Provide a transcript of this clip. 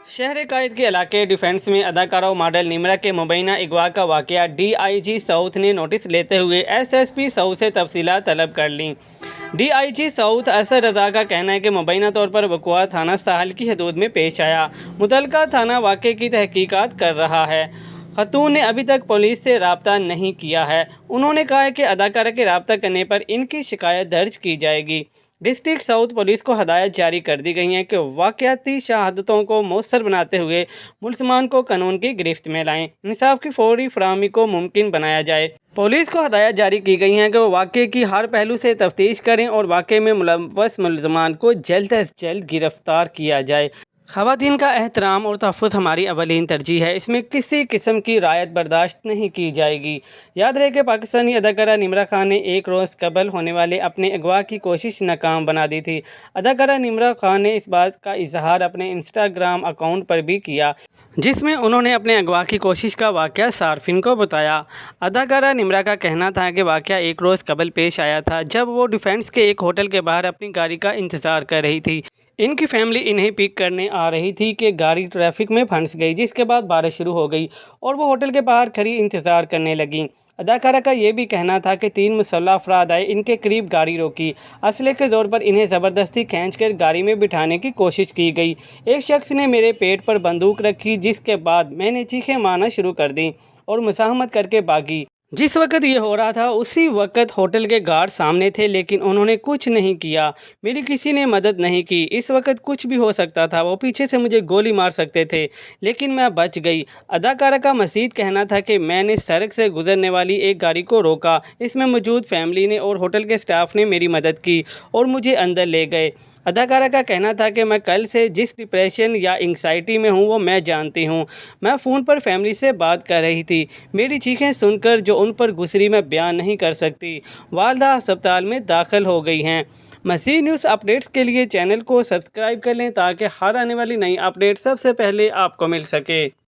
شہر قائد کے علاقے ڈیفنس میں اداکارہ و ماڈل نمرا کے مبینہ اغوا کا واقعہ ڈی آئی جی ساؤتھ نے نوٹس لیتے ہوئے ایس ایس پی ساؤتھ سے تفصیلات طلب کر لیں۔ D I G south Asad Raza کا کہنا ہے کہ مبینہ طور پر وقوع تھانہ ساحل کی حدود میں پیش آیا۔ متعلقہ تھانہ واقعے کی تحقیقات کر رہا ہے۔ خاتون نے ابھی تک پولیس سے رابطہ نہیں کیا ہے۔ انہوں نے کہا کہ اداکارہ کے رابطہ کرنے پر ان کی شکایت درج کی جائے گی۔ ڈسٹرکٹ ساؤتھ پولیس کو ہدایت جاری کر دی گئی ہے کہ واقعاتی شہادتوں کو مؤثر بناتے ہوئے ملزمان کو قانون کی گرفت میں لائیں، انصاف کی فوری فراہمی کو ممکن بنایا جائے۔ پولیس کو ہدایت جاری کی گئی ہے کہ وہ واقعے کی ہر پہلو سے تفتیش کریں اور واقعے میں ملوث ملزمان کو جلد از جلد گرفتار کیا جائے۔ خواتین کا احترام اور تحفظ ہماری اولین ترجیح ہے۔ اس میں کسی قسم کی رعایت برداشت نہیں کی جائے گی۔ یاد رہے کہ پاکستانی اداکارہ نمرا خان نے ایک روز قبل ہونے والے اپنے اغوا کی کوشش ناکام بنا دی تھی۔ اداکارہ نمرا خان نے اس بات کا اظہار اپنے انسٹاگرام اکاؤنٹ پر بھی کیا، جس میں انہوں نے اپنے اغوا کی کوشش کا واقعہ صارفین کو بتایا۔ اداکارہ نمرا کا کہنا تھا کہ واقعہ ایک روز قبل پیش آیا تھا، جب وہ ڈیفنس کے ایک ہوٹل کے باہر اپنی گاڑی کا انتظار کر رہی تھی۔ ان کی فیملی انہیں پک کرنے آ رہی تھی کہ گاڑی ٹریفک میں پھنس گئی، جس کے بعد بارش شروع ہو گئی اور وہ ہوٹل کے باہر کھڑی انتظار کرنے لگیں۔ اداکارہ کا یہ بھی کہنا تھا کہ 3 مسلح افراد آئے، ان کے قریب گاڑی روکی، اسلحے کے زور پر انہیں زبردستی کھینچ کر گاڑی میں بٹھانے کی کوشش کی گئی۔ ایک شخص نے میرے پیٹ پر بندوق رکھی، جس کے بعد میں نے چیخیں مارنا شروع کر دیں اور مزاحمت کر کے بھاگی۔ جس وقت یہ ہو رہا تھا اسی وقت ہوٹل کے گارڈ سامنے تھے، لیکن انہوں نے کچھ نہیں کیا۔ میری کسی نے مدد نہیں کی۔ اس وقت کچھ بھی ہو سکتا تھا، وہ پیچھے سے مجھے گولی مار سکتے تھے، لیکن میں بچ گئی۔ اداکارہ کا مزید کہنا تھا کہ میں نے سڑک سے گزرنے والی ایک گاڑی کو روکا، اس میں موجود فیملی نے اور ہوٹل کے سٹاف نے میری مدد کی اور مجھے اندر لے گئے۔ اداکارہ کا کہنا تھا کہ میں کل سے جس ڈپریشن یا انگزائٹی میں ہوں وہ میں جانتی ہوں۔ میں فون پر فیملی سے بات کر رہی تھی۔ میری چیخیں سن کر جو ان پر گزری میں بیان نہیں کر سکتی۔ والدہ ہسپتال میں داخل ہو گئی ہیں۔ مزید نیوز اپڈیٹس کے لیے چینل کو سبسکرائب کر لیں تاکہ ہر آنے والی نئی اپڈیٹ سب سے پہلے آپ کو مل سکے۔